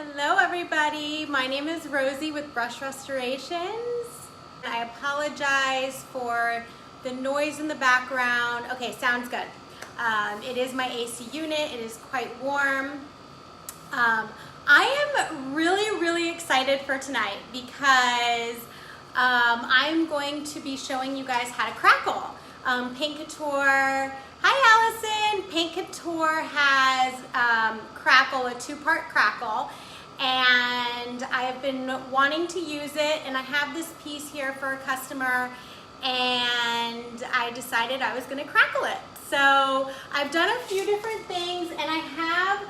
Hello everybody, my name is Rosie with Brush Restorations. I apologize for the noise in the background. Okay, sounds good. It is my AC unit, it is quite warm. I am really excited for tonight because I'm going to be showing you guys how to crackle. Paint Couture, hi Allison! Paint Couture has Crackle, a two-part Crackle, and I have been wanting to use it, and I have this piece here for a customer, and I decided I was going to crackle it. So I've done a few different things, and I have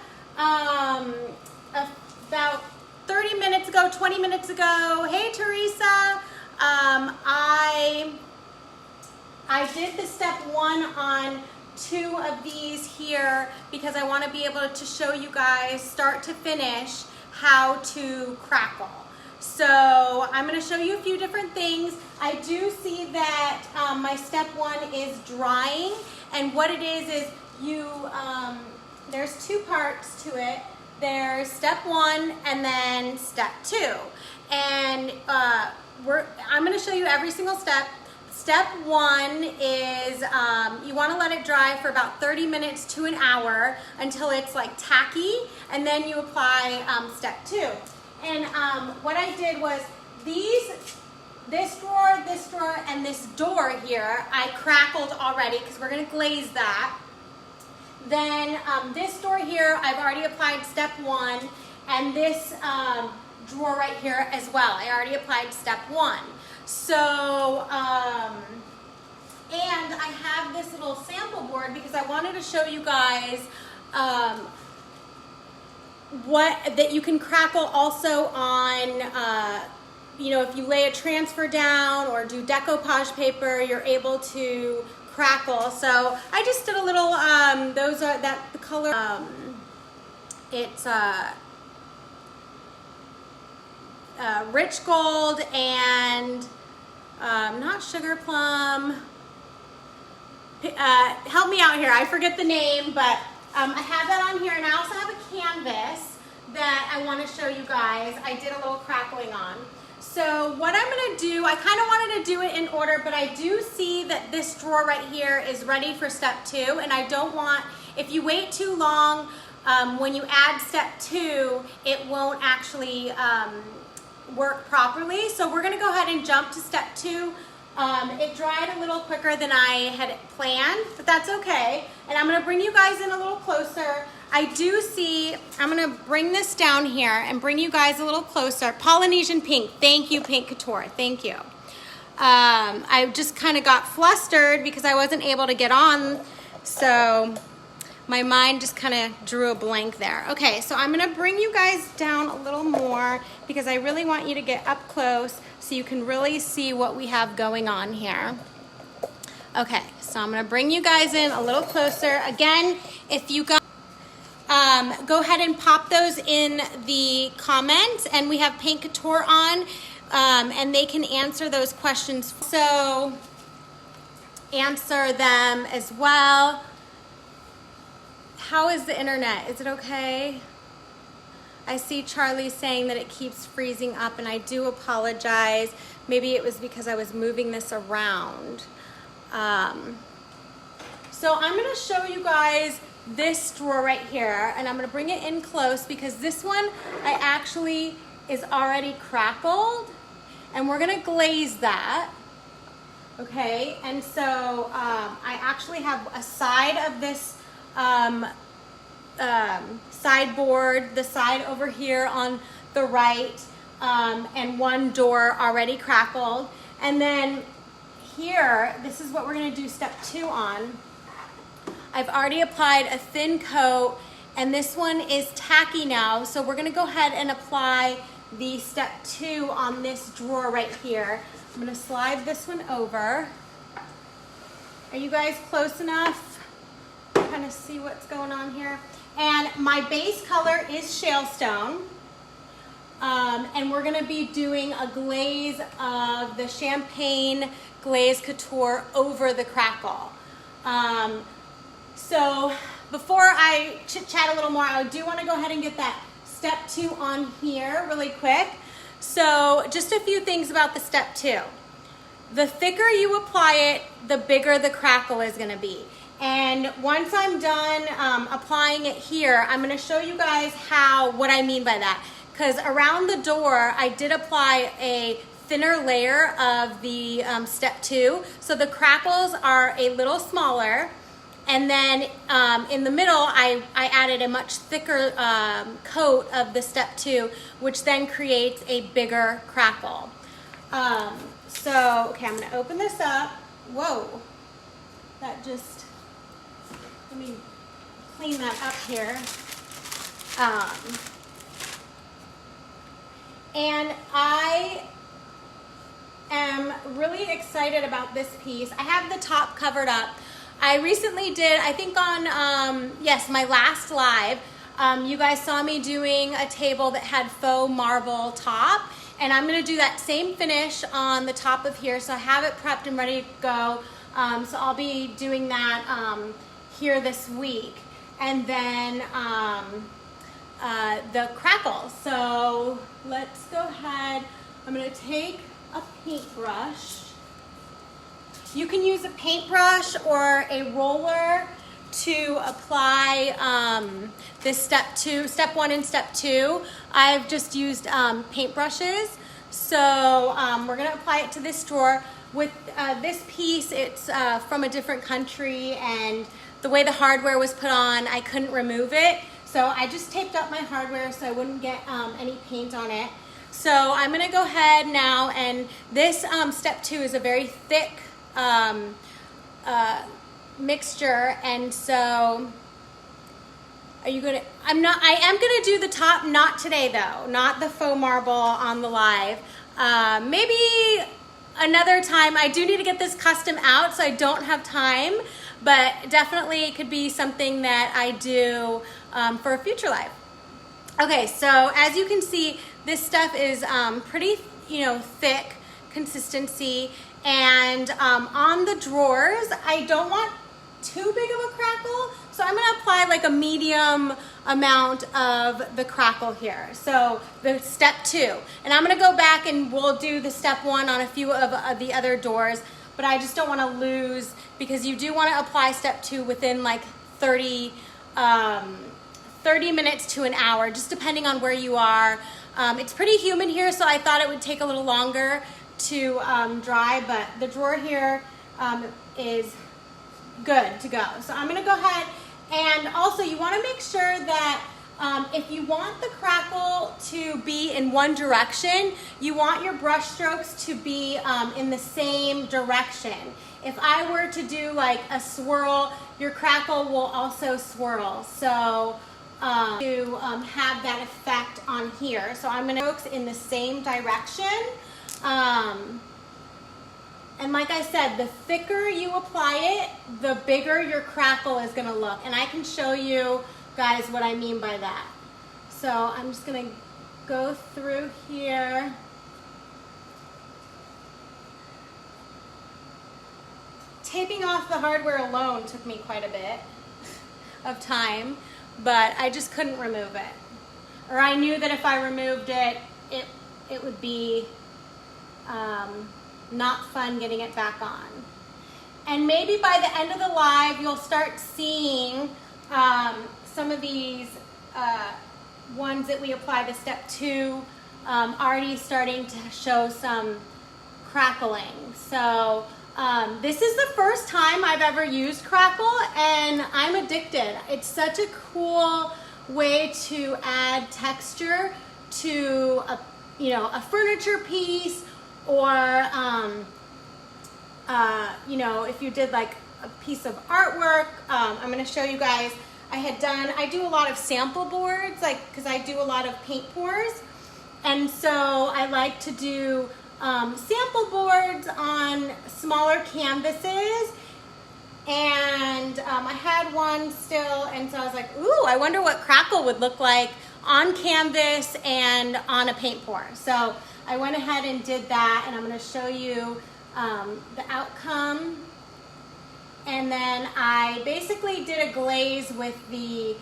about 30 minutes ago, 20 minutes ago, hey Teresa, I did the step one on two of these here because I want to be able to show you guys start to finish how to crackle. So I'm going to show you a few different things. I do see that my step one is drying, and what it is you there's two parts to it. There's step one and then step two, and I'm going to show you every single step. Step one is you want to let it dry for about 30 minutes to an hour until it's like tacky, and then you apply step two. And what I did was this drawer, and this door here, I crackled already because we're going to glaze that. Then this door here, I've already applied step one, and this drawer right here as well. I already applied step one. So, and I have this little sample board because I wanted to show you guys that you can crackle also on, if you lay a transfer down or do decoupage paper, you're able to crackle. So I just did a little, the color, it's rich gold and not sugar plum. Help me out here, I forget the name, but I have that on here, and I also have a canvas that I want to show you guys. I did a little crackling on. So what I'm going to do, I kind of wanted to do it in order, but I do see that this drawer right here is ready for step two, and I don't want, if you wait too long, when you add step two, it won't actually work properly. So we're going to go ahead and jump to step two. It dried a little quicker than I had planned, but that's okay. And I'm going to bring you guys in a little closer. I do see, I'm going to bring this down here and bring you guys a little closer. Polynesian pink, thank you Paint Couture, thank you. I just kind of got flustered because I wasn't able to get on, so my mind just kind of drew a blank there. Okay, so I'm going to bring you guys down a little more because I really want you to get up close so you can really see what we have going on here. Okay, so I'm going to bring you guys in a little closer. Again, if you guys go ahead and pop those in the comments, and we have Paint Couture on, and they can answer those questions. So answer them as well. How is the internet? Is it okay? I see Charlie saying that it keeps freezing up, and I do apologize. Maybe it was because I was moving this around. So I'm going to show you guys this drawer right here, and I'm going to bring it in close because this one I actually is already crackled, and we're going to glaze that. Okay, and so I actually have a side of this sideboard, the side over here on the right, and one door already crackled. And then here, this is what we're going to do step two on. I've already applied a thin coat, and this one is tacky now, so we're going to go ahead and apply the step two on this drawer right here. I'm going to slide this one over. Are you guys close enough to kind of see what's going on here? And my base color is Shale Stone, and we're going to be doing a glaze of the Champagne Glaze Couture over the Crackle. So before I chit-chat a little more, I do want to go ahead and get that step 2 on here really quick. So just a few things about the step 2. The thicker you apply it, the bigger the crackle is gonna be. And once I'm done applying it here, I'm gonna show you guys what I mean by that. Because around the door, I did apply a thinner layer of the step 2. So the crackles are a little smaller. And then in the middle, I added a much thicker coat of the step 2, which then creates a bigger crackle. Okay, I'm gonna open this up. Whoa, that just, let me clean that up here. And I am really excited about this piece. I have the top covered up. I recently did, I think on, yes, my last live, you guys saw me doing a table that had faux marble top, and I'm gonna do that same finish on the top of here, so I have it prepped and ready to go. So I'll be doing that here this week. And then the crackle. So let's go ahead. I'm gonna take a paintbrush. You can use a paintbrush or a roller to apply this step 1 and step 2. I've just used paintbrushes. So we're gonna apply it to this drawer. With this piece, it's from a different country, and the way the hardware was put on, I couldn't remove it. So I just taped up my hardware so I wouldn't get any paint on it. So I'm gonna go ahead now, and this step 2 is a very thick mixture, and so I am gonna do the top, not today though, not the faux marble on the live. Maybe another time. I do need to get this custom out, so I don't have time, but definitely it could be something that I do for a future live. Okay, so as you can see, this stuff is pretty, thick consistency, and on the drawers, I don't want too big of a crackle, so I'm gonna apply like a medium amount of the crackle here. So the step 2, and I'm gonna go back and we'll do the step 1 on a few of the other doors, but I just don't wanna lose, because you do wanna apply step 2 within like 30 minutes to an hour, just depending on where you are. It's pretty humid here, so I thought it would take a little longer to dry, but the drawer here is good to go. So I'm gonna go ahead, and also you wanna make sure that if you want the crackle to be in one direction, you want your brush strokes to be in the same direction. If I were to do like a swirl, your crackle will also swirl. So to have that effect on here. So I'm gonna strokes in the same direction. And like I said, the thicker you apply it, the bigger your crackle is gonna look. And I can show you guys what I mean by that. So I'm just gonna go through here. Taping off the hardware alone took me quite a bit of time, but I just couldn't remove it. Or I knew that if I removed it, it would be not fun getting it back on. And maybe by the end of the live, you'll start seeing some of these ones that we apply to step 2 already starting to show some crackling. So this is the first time I've ever used Crackle, and I'm addicted. It's such a cool way to add texture to a furniture piece, or if you did like a piece of artwork. I'm going to show you guys. I do a lot of sample boards, because I do a lot of paint pours, and so I like to do sample boards on smaller canvases. And I had one still, and so I was like, ooh, I wonder what Crackle would look like on canvas and on a paint pour. So I went ahead and did that, and I'm going to show you the outcome. And then I basically did a glaze with the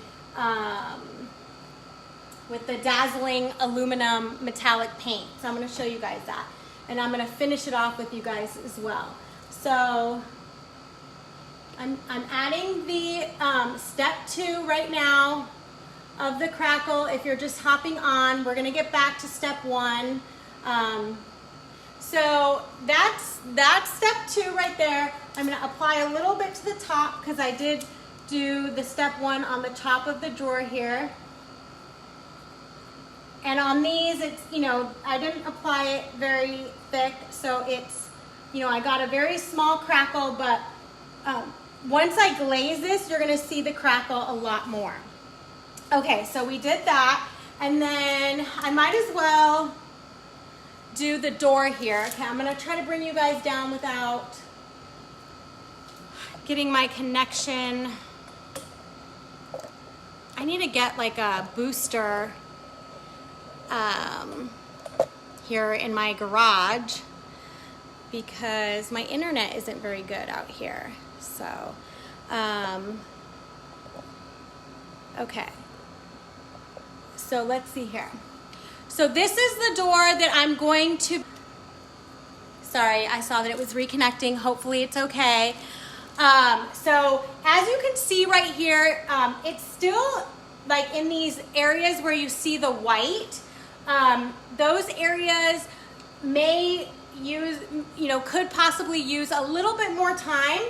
with the dazzling aluminum metallic paint. So I'm going to show you guys that. And I'm going to finish it off with you guys as well. So I'm adding the step 2 right now of the crackle. If you're just hopping on, we're going to get back to step 1. So that's step 2 right there. I'm going to apply a little bit to the top because I did do the step 1 on the top of the drawer here. And on these, it's, you know, I didn't apply it very thick, so it's, you know, I got a very small crackle, but once I glaze this, you're going to see the crackle a lot more. Okay, so we did that, and then I might as well do the door here. Okay, I'm going to try to bring you guys down without getting my connection. I need to get like a booster here in my garage because my internet isn't very good out here. So, okay. So let's see here. So this is the door that I'm going to, sorry, I saw that it was reconnecting. Hopefully it's okay. So as you can see right here, it's still like in these areas where you see the white. Those areas may use, you know, could possibly use a little bit more time,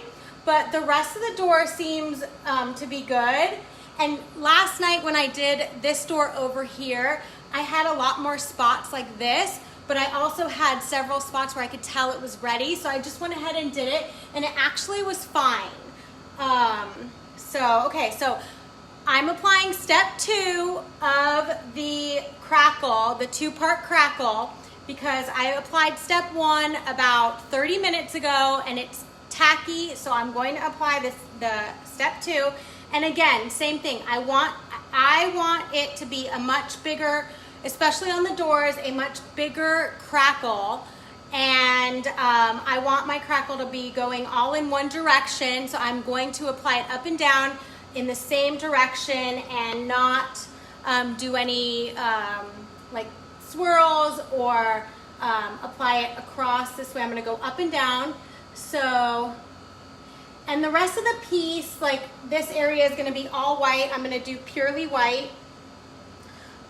but the rest of the door seems to be good. And last night when I did this door over here, I had a lot more spots like this, but I also had several spots where I could tell it was ready. So I just went ahead and did it, and it actually was fine. Okay, so I'm applying step 2 of the crackle, the 2-part crackle, because I applied step 1 about 30 minutes ago and it's tacky, so I'm going to apply the step 2. And again, same thing. I want it to be a much bigger, especially on the doors, a much bigger crackle. And I want my crackle to be going all in one direction, so I'm going to apply it up and down in the same direction and not do any like swirls or apply it across this way. I'm going to go up and down. So, and the rest of the piece, like this area is going to be all white. I'm going to do purely white.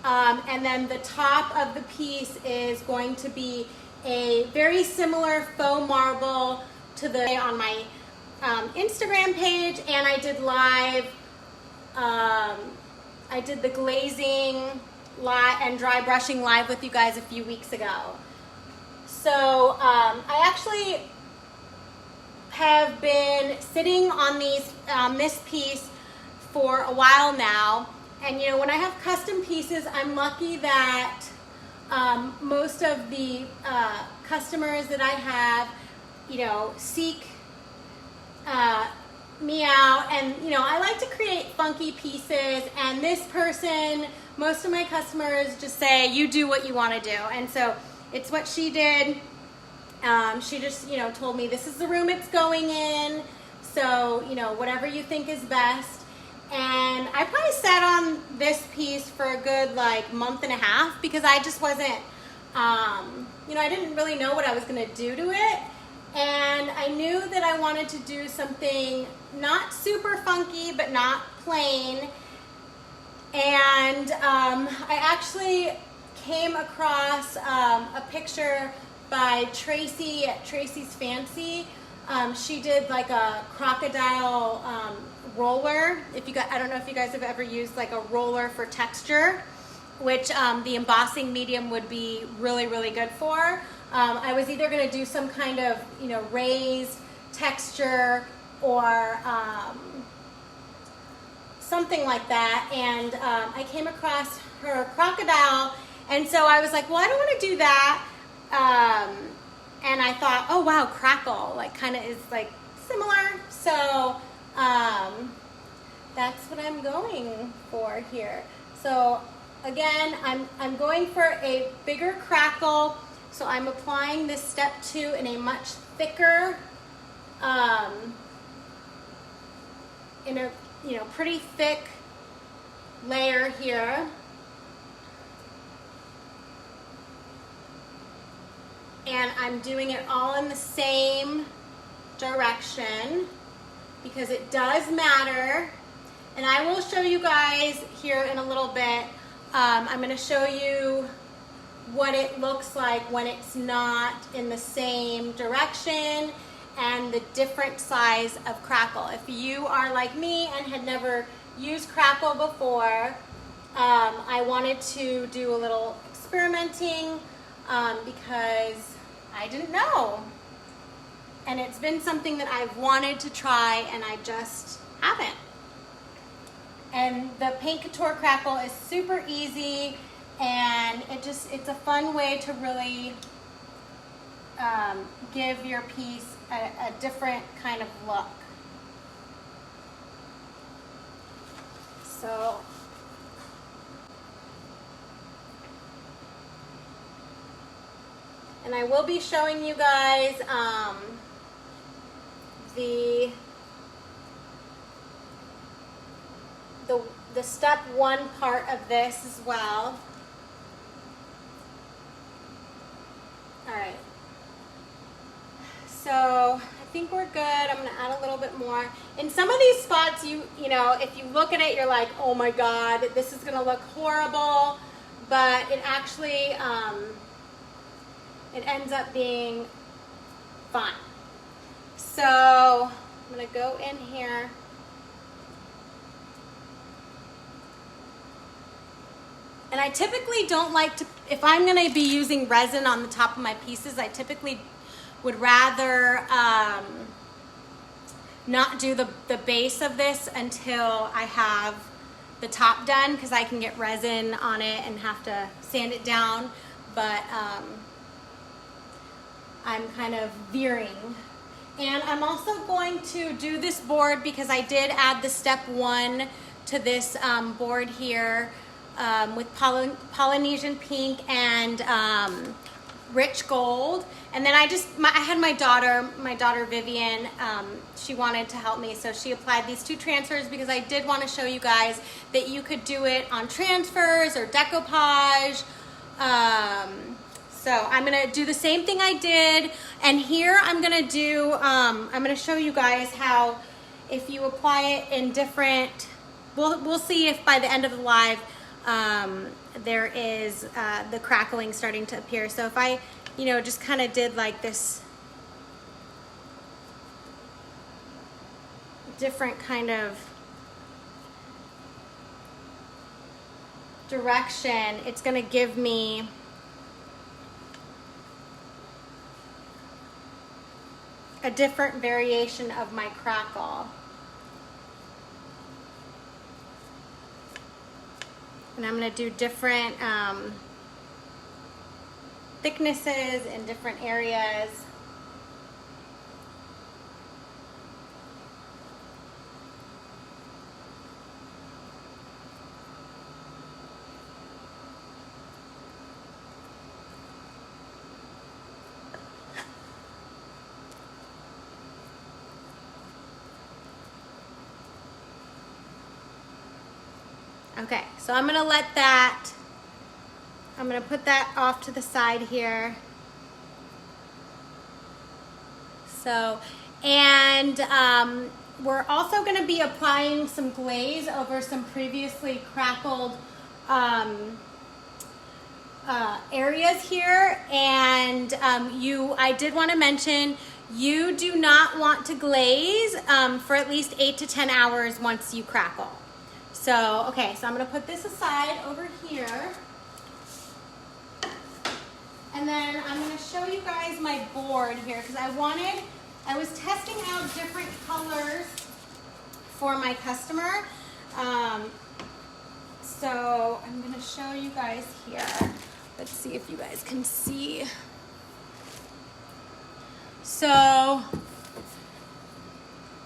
And then the top of the piece is going to be a very similar faux marble to the on my Instagram page, and I did live. I did the glazing live and dry brushing live with you guys a few weeks ago. So I actually have been sitting on this piece for a while now, and you know, when I have custom pieces, I'm lucky that most of the customers that I have, you know, seek me out, and you know, I like to create funky pieces, and this person, most of my customers just say, you do what you want to do. And so it's what she did. She just, you know, told me this is the room it's going in, so you know, whatever you think is best. And I probably sat on this piece for a good like month and a half because I just wasn't, you know, I didn't really know what I was going to do to it. And I knew that I wanted to do something not super funky, but not plain. And I actually came across a picture by Tracy at Tracy's Fancy. She did like a crocodile roller. I don't know if you guys have ever used like a roller for texture, which the embossing medium would be really, really good for. I was either going to do some kind of, you know, raised texture or something like that, and I came across her crocodile, and so I was like, well, I don't want to do that, and I thought, oh wow, crackle like kind of is like similar, so that's what I'm going for here. So again, I'm going for a bigger crackle. So I'm applying this step 2 in a much thicker, in a, you know, pretty thick layer here. and I'm doing it all in the same direction because it does matter. And I will show you guys here in a little bit. I'm going to show you what it looks like when it's not in the same direction and the different size of Crackle. If you are like me and had never used Crackle before, I wanted to do a little experimenting because I didn't know. And it's been something that I've wanted to try and I just haven't. And the Paint Couture Crackle is super easy, and it's a fun way to really give your piece a different kind of look. So and I will be showing you guys the step one part of this as well. All right. So I think we're good. I'm going to add a little bit more. In some of these spots, you know, if you look at it, you're like, oh my God, this is going to look horrible. But it actually, it ends up being fun. So I'm going to go in here. And I typically don't like to, if I'm going to be using resin on the top of my pieces, I typically would rather not do the base of this until I have the top done, because I can get resin on it and have to sand it down. But I'm kind of veering. And I'm also going to do this board because I did add the step one to this board here. With Polynesian pink and rich gold. And then I had my daughter Vivian, she wanted to help me, so she applied these two transfers because I did want to show you guys that you could do it on transfers or decoupage. So I'm gonna do the same thing I did, and here I'm gonna show you guys how, if you apply it in different, we'll see if by the end of the live there is the crackling starting to appear. So if I, just kind of did like this different kind of direction, it's going to give me a different variation of my crackle. And I'm going to do different thicknesses in different areas. Okay, so I'm gonna put that off to the side here. So, and we're also gonna be applying some glaze over some previously crackled areas here. And I did wanna mention, you do not want to glaze for at least 8 to 10 hours once you crackle. So, okay, so I'm going to put this aside over here. And then I'm going to show you guys my board here because I was testing out different colors for my customer. So I'm going to show you guys here. Let's see if you guys can see. So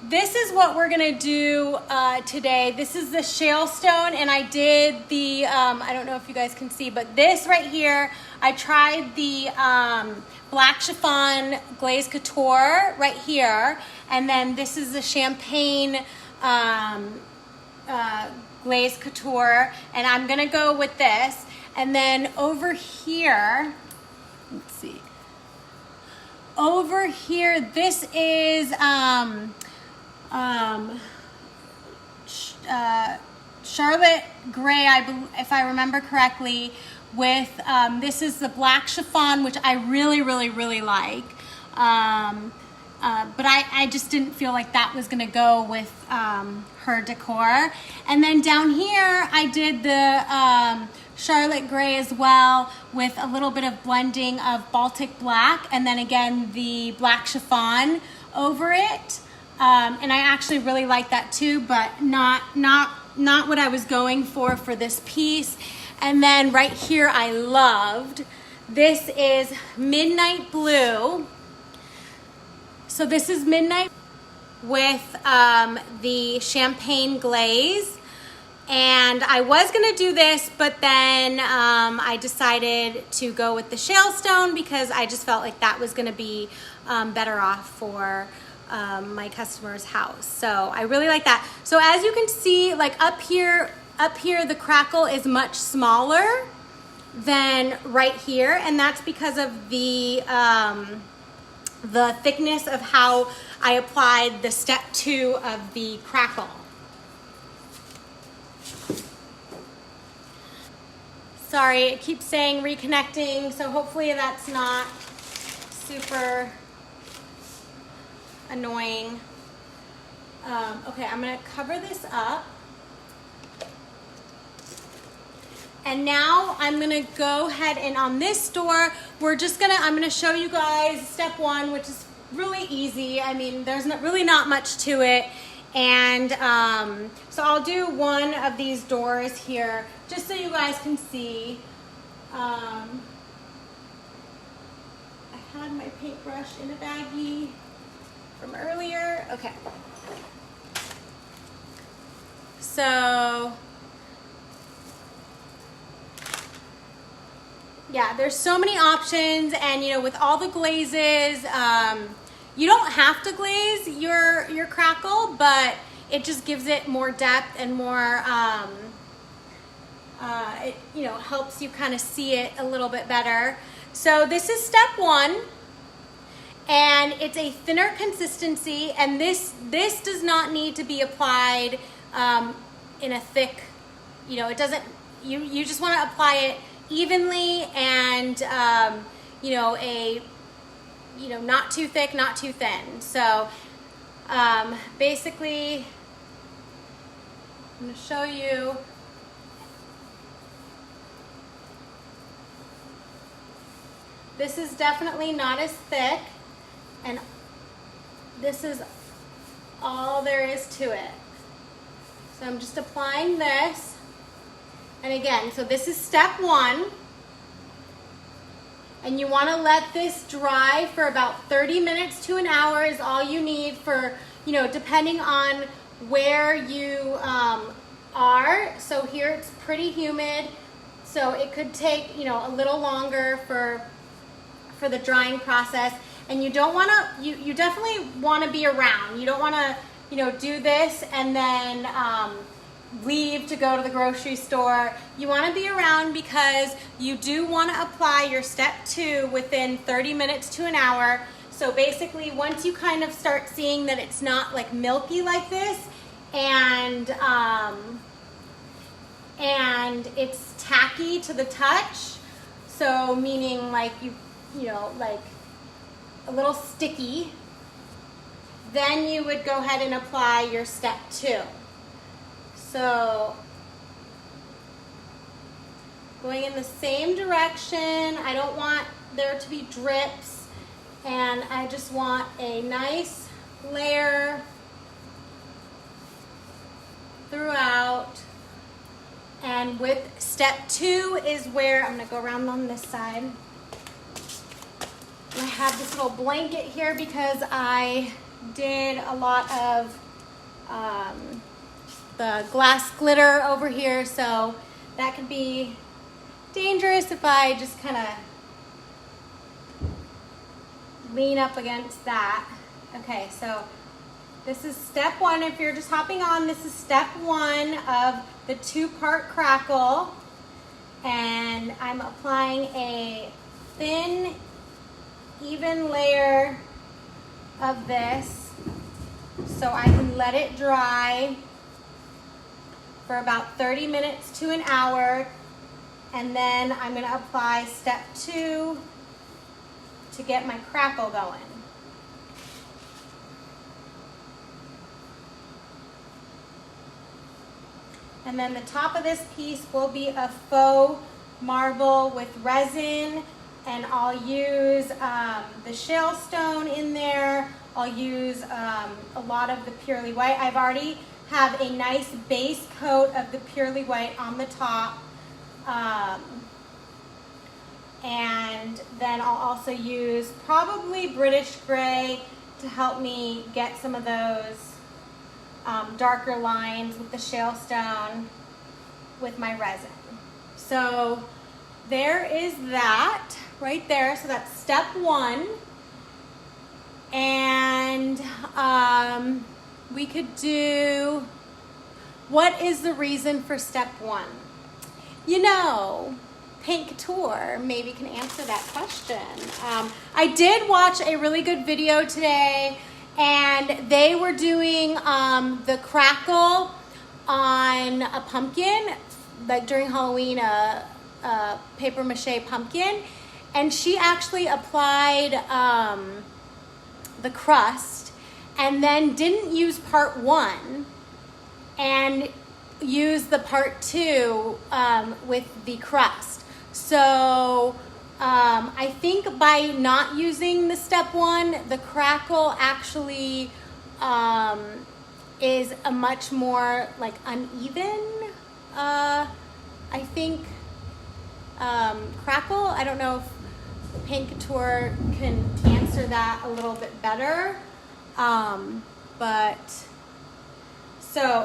this is what we're gonna do today. This is the shale stone, and I did the, I don't know if you guys can see, but this right here, I tried the black chiffon Glaze Couture right here, and then this is the champagne Glaze Couture, and I'm gonna go with this. And then over here, let's see, over here, this is Charlotte Gray, if I remember correctly, with this is the black chiffon, which I really like. But I just didn't feel like that was gonna go with her decor. And then down here, I did the Charlotte Gray as well with a little bit of blending of Baltic black, and then again, the black chiffon over it. And I actually really like that too, but not what I was going for this piece. And then right here, I loved, this is Midnight Blue. So this is Midnight with the champagne glaze. And I was gonna do this, but then I decided to go with the shale stone because I just felt like that was gonna be better off for my customer's house. So I really like that. So as you can see, like up here, the crackle is much smaller than right here, and that's because of the thickness of how I applied the step 2 of the crackle. Sorry, it keeps saying reconnecting, so hopefully that's not super annoying. Okay, I'm gonna cover this up. And now I'm gonna go ahead and on this door, I'm gonna show you guys step 1, which is really easy. I mean, there's really not much to it. And so I'll do one of these doors here, just so you guys can see. I had my paintbrush in a baggie from earlier. Okay. So, yeah, there's so many options, and with all the glazes, you don't have to glaze your crackle, but it just gives it more depth and more, it helps you kind of see it a little bit better. So this is step 1, and it's a thinner consistency, and this does not need to be applied in a thick, it doesn't, you just want to apply it evenly and, not too thick, not too thin. So basically, I'm going to show you. This is definitely not as thick, and this is all there is to it. So I'm just applying this. And again, so this is step 1. And you want to let this dry for about 30 minutes to an hour is all you need for, depending on where you are. So here it's pretty humid, so it could take, a little longer for the drying process. And you don't want to, you definitely want to be around. You don't want to, do this and then leave to go to the grocery store. You want to be around because you do want to apply your step 2 within 30 minutes to an hour. So basically, once you kind of start seeing that it's not like milky like this, and it's tacky to the touch, so meaning like like a little sticky, then you would go ahead and apply your step 2. So going in the same direction, I don't want there to be drips, and I just want a nice layer throughout. And with step 2 is where, I'm gonna go around on this side. I have this little blanket here because I did a lot of the glass glitter over here, so that could be dangerous if I just kind of lean up against that. Okay, so this is step 1. If you're just hopping on, this is step 1 of the 2-part crackle, and I'm applying a thin even layer of this so I can let it dry for about 30 minutes to an hour, and then I'm going to apply step 2 to get my crackle going. And then the top of this piece will be a faux marble with resin, and I'll use the shale stone in there. I'll use a lot of the purely white. I've already have a nice base coat of the purely white on the top. And then I'll also use probably British gray to help me get some of those darker lines with the shale stone with my resin. So there is that right there. So that's step 1. And we could do, what is the reason for step 1? You know, Paint Couture maybe can answer that question. I did watch a really good video today, and they were doing the crackle on a pumpkin, like during Halloween, a paper mache pumpkin, and she actually applied the crust and then didn't use part 1 and used the part 2 with the crust. So I think by not using the step 1, the crackle actually is a much more like uneven, I think, crackle. I don't know if Paint Couture can answer that a little bit better.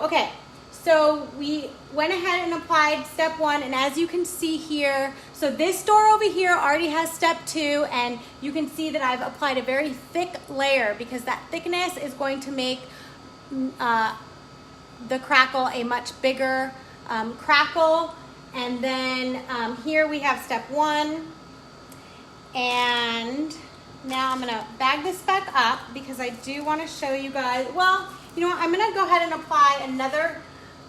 Okay. So we went ahead and applied step 1, and as you can see here, so this door over here already has step 2, and you can see that I've applied a very thick layer because that thickness is going to make the crackle a much bigger crackle. And then here we have step 1, and now I'm gonna bag this back up because I do want to show you guys, well, you know what, I'm gonna go ahead and apply another.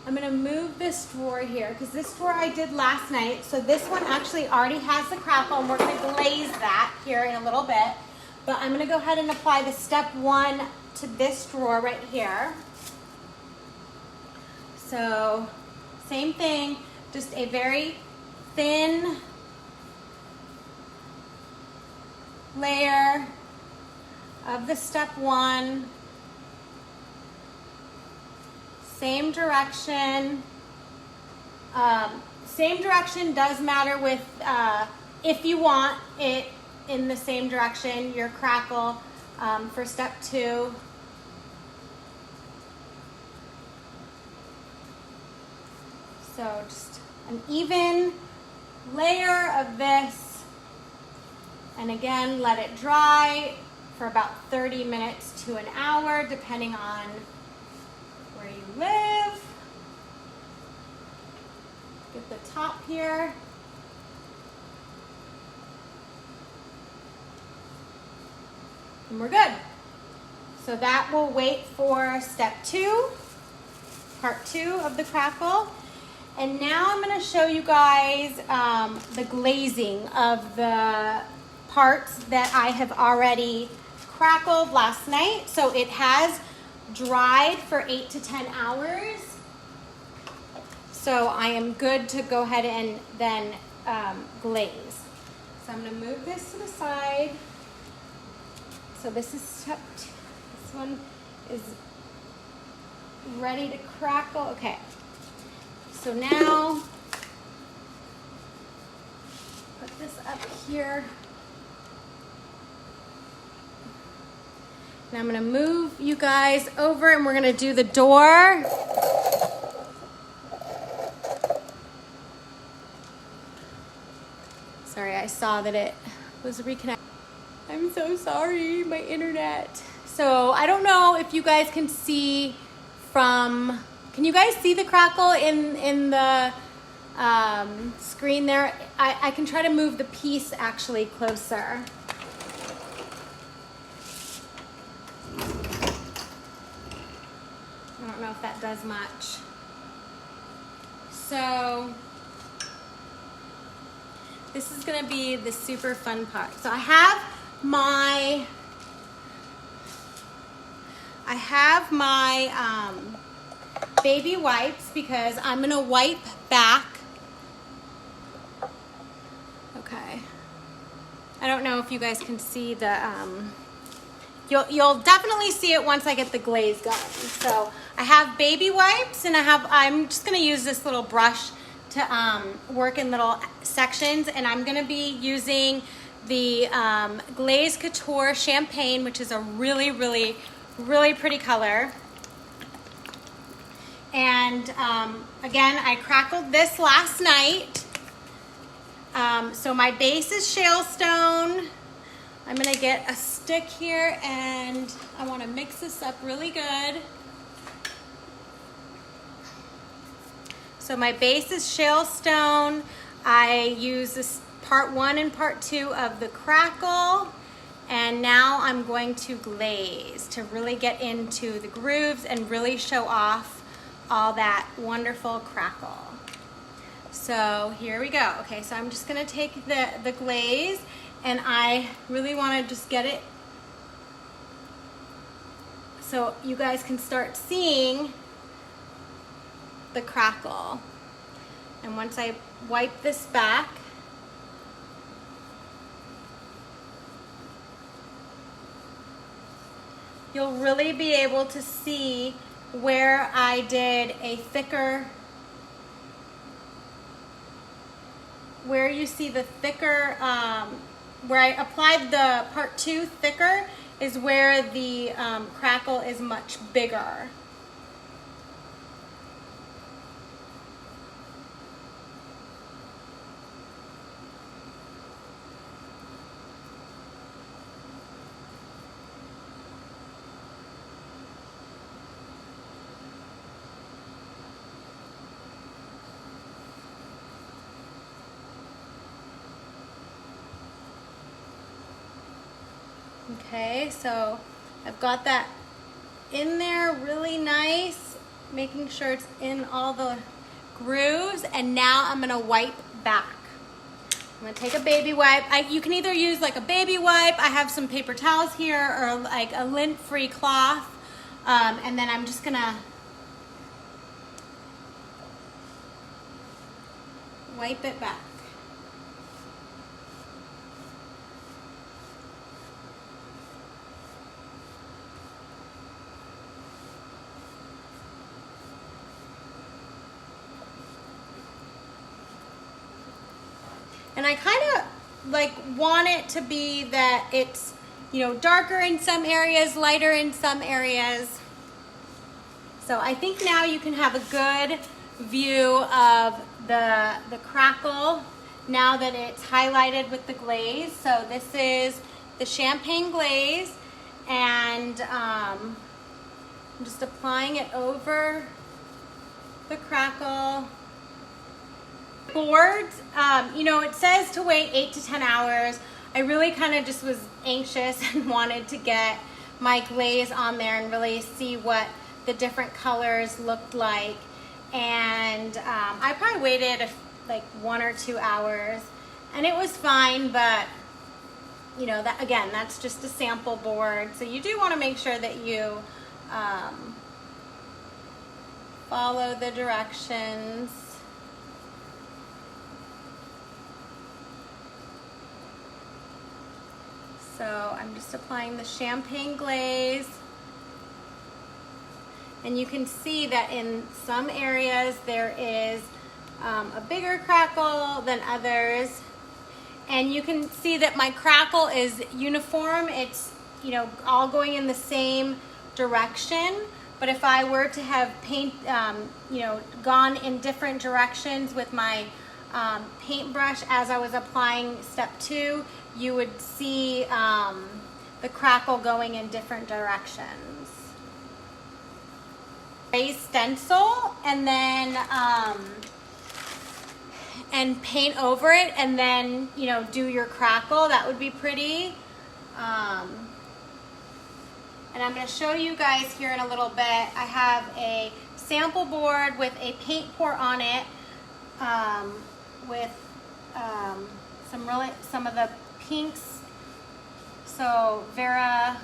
I'm gonna move this drawer here because this drawer I did last night. So this one actually already has the crackle, and we're gonna glaze that here in a little bit. But I'm gonna go ahead and apply the step 1 to this drawer right here. So same thing, just a very thin layer of the step 1. Same direction. Same direction does matter with, if you want it in the same direction, your crackle for step 2. So just an even layer of this. And again, let it dry for about 30 minutes to an hour, depending on where you live. Get the top here. And we're good. So that will wait for step 2, part 2 of the crackle. And now I'm going to show you guys the glazing of the parts that I have already crackled last night. So it has dried for 8 to 10 hours. So I am good to go ahead and then glaze. So I'm going to move this to the side. So this is step 2. This one is ready to crackle. Okay. So now, put this up here. Now I'm gonna move you guys over, and we're gonna do the door. Sorry, I saw that it was reconnected. I'm so sorry, my internet. So I don't know if you guys can see from, can you guys see the crackle in the screen there? I can try to move the piece actually closer. I don't know if that does much. So this is gonna be the super fun part. So I have my baby wipes because I'm gonna wipe back. Okay. I don't know if you guys can see the, you'll definitely see it once I get the glaze going. So I have baby wipes and I'm just gonna use this little brush to work in little sections, and I'm gonna be using the Glaze Couture Champagne, which is a really, really, really pretty color. And again, I crackled this last night. So my base is shale stone. I'm gonna get a stick here and I wanna mix this up really good. So my base is shale stone. I use this part 1 and part 2 of the crackle. And now I'm going to glaze to really get into the grooves and really show off all that wonderful crackle. So here we go. Okay, so I'm just gonna take the glaze and I really wanna just get it so you guys can start seeing the crackle. And once I wipe this back, you'll really be able to see where I did a thicker, where you see the thicker, where I applied the part 2 thicker is where the crackle is much bigger. Okay, so I've got that in there really nice, making sure it's in all the grooves, and now I'm gonna wipe back. I'm gonna take a baby wipe. You can either use like a baby wipe, I have some paper towels here, or like a lint-free cloth, and then I'm just gonna wipe it back. And I kind of like want it to be that it's, you know, darker in some areas, lighter in some areas. So I think now you can have a good view of the crackle now that it's highlighted with the glaze. So this is the champagne glaze, and I'm just applying it over the crackle. Boards, you know, it says to wait 8 to 10 hours. I really kind of just was anxious and wanted to get my glaze on there and really see what the different colors looked like. And I probably waited like 1 or 2 hours, and it was fine, but you know, that again, that's just a sample board. So you do want to make sure that you follow the directions. So I'm just applying the champagne glaze. And you can see that in some areas there is a bigger crackle than others. And you can see that my crackle is uniform. It's, you know, all going in the same direction. But if I were to have you know, gone in different directions with my paintbrush as I was applying step 2, you would see the crackle going in different directions. A stencil, and then and paint over it, and then, you know, do your crackle. That would be pretty. And And I'm going to show you guys here in a little bit. I have a sample board with a paint pour on it with some of the pinks. So Vera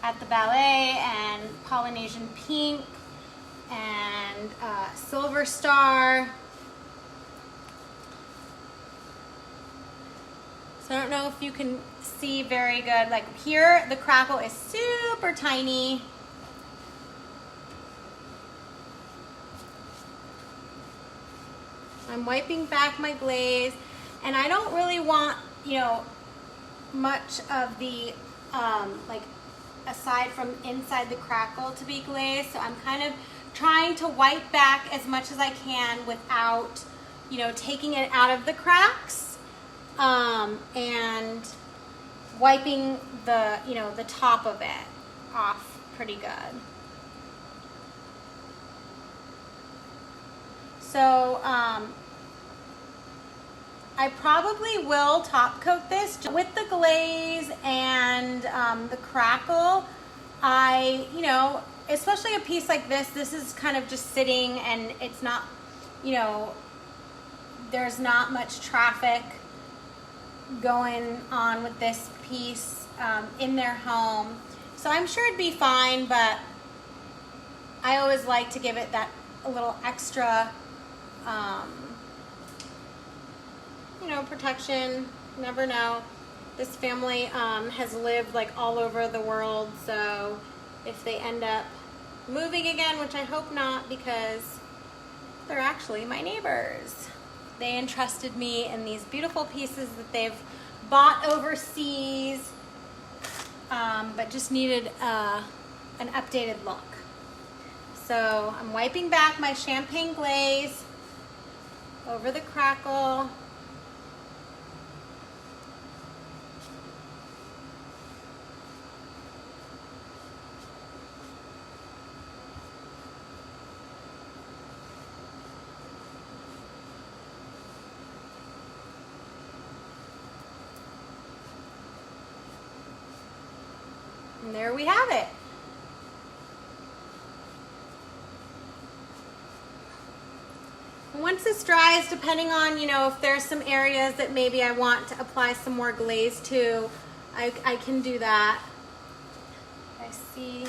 at the Ballet and Polynesian Pink and Silver Star. So I don't know if you can see very good. Like here, the crackle is super tiny. I'm wiping back my glaze, and I don't really want, you know, much of the, like aside from inside the crackle to be glazed. So I'm kind of trying to wipe back as much as I can without, you know, taking it out of the cracks. And wiping the, you know, the top of it off pretty good. So I probably will top coat this with the glaze and the crackle. You know, especially a piece like this is kind of just sitting and it's not, you know, there's not much traffic going on with this piece in their home. So I'm sure it'd be fine, but I always like to give it that a little extra, you know, protection. You never know. This family has lived like all over the world, so if they end up moving again, which I hope not, because they're actually my neighbors. They entrusted me in these beautiful pieces that they've bought overseas, but just needed an updated look. So I'm wiping back my champagne glaze over the crackle. And there we have it. Once this dries, depending on, you know, if there's some areas that maybe I want to apply some more glaze to, I can do that. I see.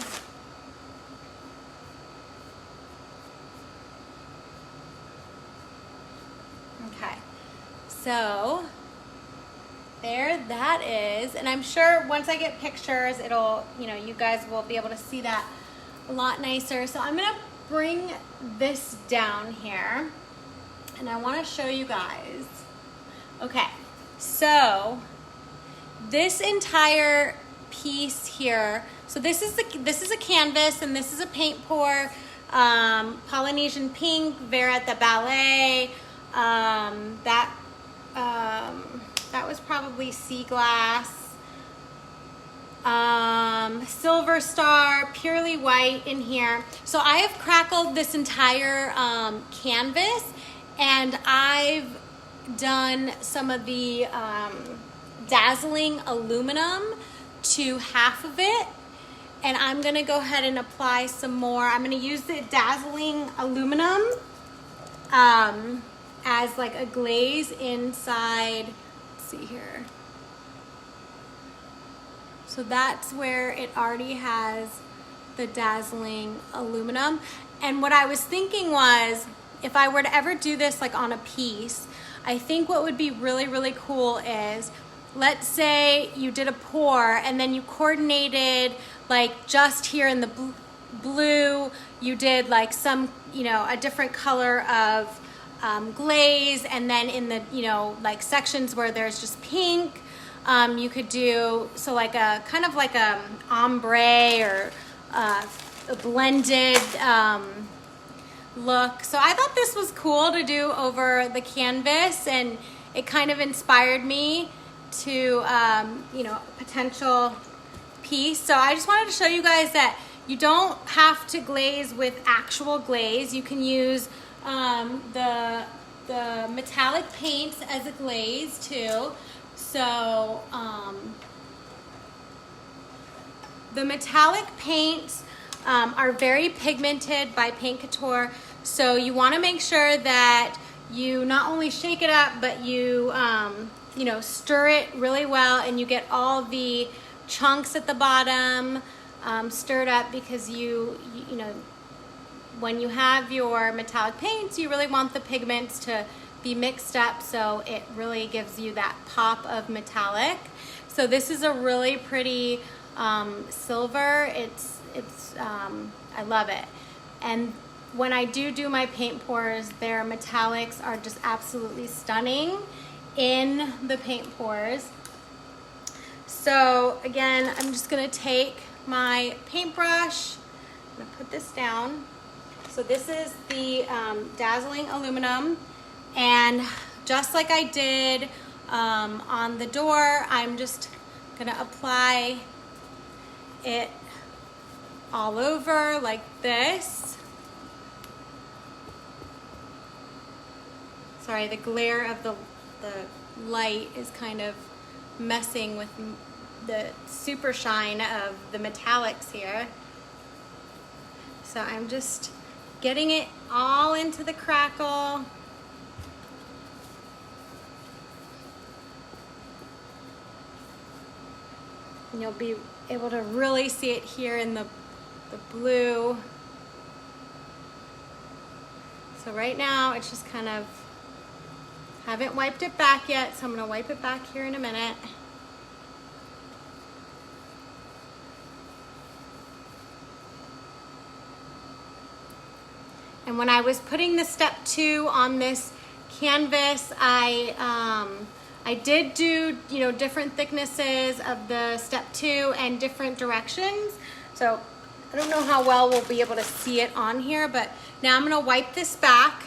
Okay, so there that is, and I'm sure once I get pictures, it'll, you know, you guys will be able to see that a lot nicer. So I'm gonna bring this down here, and I want to show you guys. Okay, so this entire piece here. So this is a canvas, and this is a paint pour. Polynesian Pink, Vera at the Ballet. That was probably sea glass. Silver Star, purely white in here. So I have crackled this entire canvas, and I've done some of the dazzling aluminum to half of it, and I'm gonna go ahead and apply some more. I'm gonna use the dazzling aluminum as like a glaze inside. See here. So that's where it already has the dazzling aluminum. And what I was thinking was, if I were to ever do this like on a piece, I think what would be really, really cool is, let's say you did a pour and then you coordinated like just here in the blue, you did like some, you know, a different color of glaze, and then in the, you know, like sections where there's just pink, you could do, so like a kind of like a ombre or a blended look. So I thought this was cool to do over the canvas, and it kind of inspired me to, you know, potential piece. So I just wanted to show you guys that you don't have to glaze with actual glaze. You can use the metallic paints as a glaze too. So the metallic paints are very pigmented by Paint Couture, so you want to make sure that you not only shake it up, but you you know, stir it really well, and you get all the chunks at the bottom stirred up, because you know, when you have your metallic paints, you really want the pigments to be mixed up, so it really gives you that pop of metallic. So this is a really pretty silver. It's I love it. And when I do my paint pours, their metallics are just absolutely stunning in the paint pours. So again, I'm just gonna take my paintbrush, I'm gonna put this down. So this is the Dazzling Aluminum, and just like I did on the door, I'm just gonna apply it all over like this. Sorry, the glare of the light is kind of messing with the super shine of the metallics here. So I'm just getting it all into the crackle. And you'll be able to really see it here in the blue. So right now it's just kind of, haven't wiped it back yet, so I'm gonna wipe it back here in a minute. And when I was putting the step 2 on this canvas, I did do, you know, different thicknesses of the step 2 and different directions. So I don't know how well we'll be able to see it on here, but now I'm gonna wipe this back.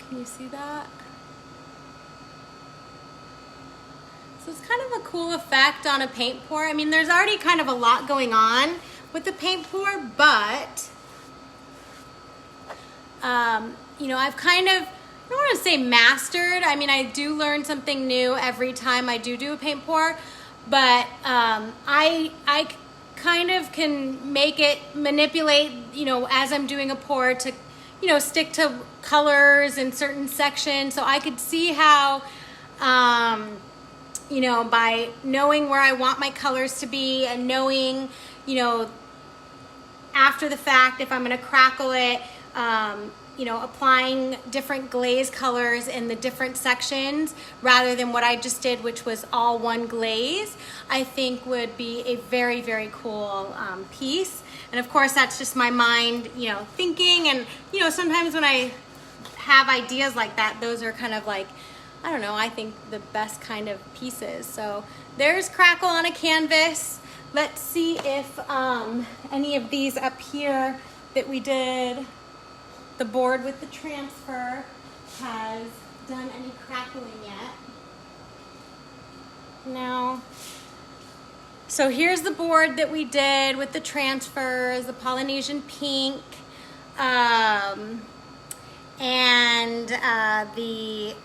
Can you see that? So it's kind of a cool effect on a paint pour. I mean, there's already kind of a lot going on with the paint pour, but you know, I've kind of, I don't want to say mastered. I mean, I do learn something new every time I do a paint pour, but I kind of can make it manipulate, you know, as I'm doing a pour to, you know, stick to colors in certain sections. So I could see how, you know, by knowing where I want my colors to be and knowing, you know, after the fact, if I'm gonna crackle it, you know, applying different glaze colors in the different sections rather than what I just did, which was all one glaze, I think would be a very, very cool piece. And of course, that's just my mind, you know, thinking. And, you know, sometimes when I have ideas like that, those are kind of like, I don't know, I think the best kind of pieces. So there's Crackle on a canvas. Let's see if any of these up here that we did, the board with the transfer, has done any crackling yet. No. So here's the board that we did with the transfers, the Polynesian pink, and the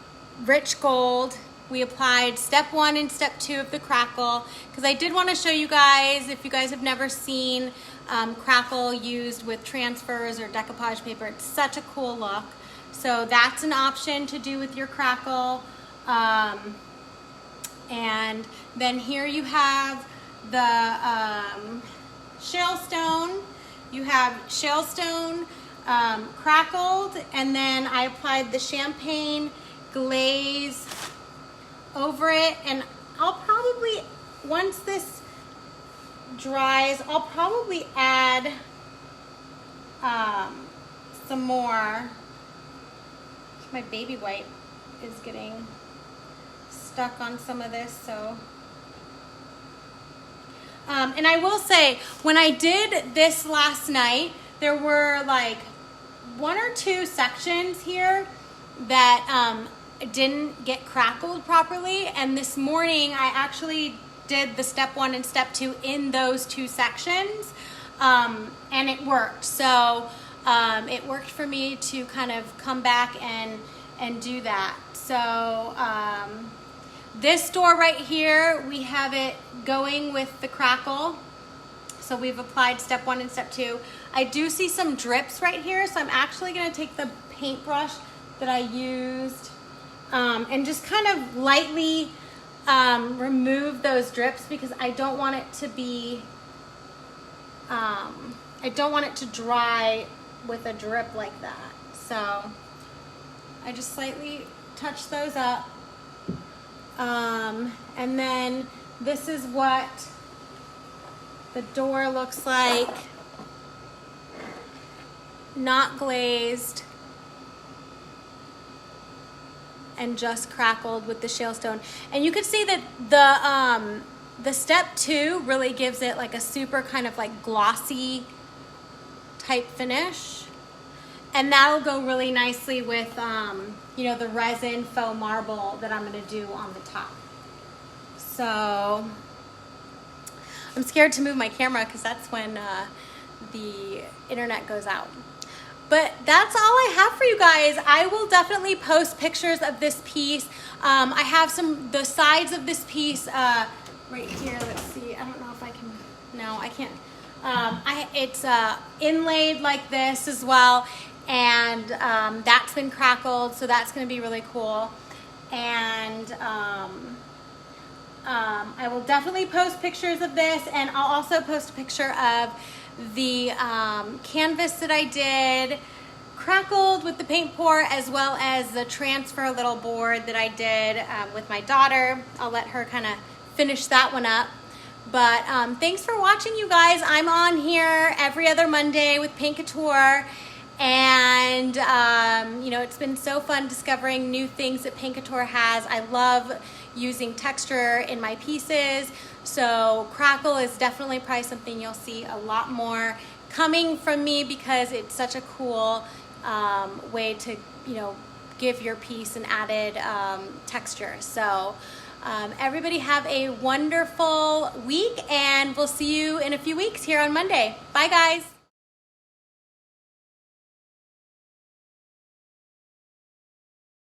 rich gold. We applied step 1 and step 2 of the crackle, because I did want to show you guys, if you guys have never seen crackle used with transfers or decoupage paper, it's such a cool look. So that's an option to do with your crackle. And then here you have the shale stone. You have shale stone crackled, and then I applied the champagne glaze over it. And I'll probably, once this dries, I'll probably add some more. My baby wipe is getting stuck on some of this, so and I will say, when I did this last night, there were like one or two sections here that didn't get crackled properly, and this morning I actually did the step 1 and step 2 in those 2 sections, and it worked. So it worked for me to kind of come back and do that. So this door right here, we have it going with the crackle. So we've applied step 1 and step 2. I do see some drips right here, so I'm actually gonna take the paintbrush that I used and just kind of lightly remove those drips, because I don't want it to be, I don't want it to dry with a drip like that. So I just slightly touch those up. And then this is what the door looks like, not glazed and just crackled with the shale stone. And you can see that the step 2 really gives it like a super kind of like glossy type finish. And that'll go really nicely with, you know, the resin faux marble that I'm gonna do on the top. So I'm scared to move my camera because that's when the internet goes out. But that's all I have for you guys. I will definitely post pictures of this piece. I have the sides of this piece right here. Let's see. I don't know if I can. No, I can't. It's inlaid like this as well, and that's been crackled, so that's going to be really cool. And I will definitely post pictures of this, and I'll also post a picture of the canvas that I did, crackled with the paint pour, as well as the transfer little board that I did with my daughter. I'll let her kind of finish that one up. But thanks for watching, you guys. I'm on here every other Monday with Paint Couture. And you know, it's been so fun discovering new things that Paint Couture has. I love using texture in my pieces, so crackle is definitely probably something you'll see a lot more coming from me, because it's such a cool way to, you know, give your piece an added texture. So everybody have a wonderful week, and we'll see you in a few weeks here on Monday. Bye guys.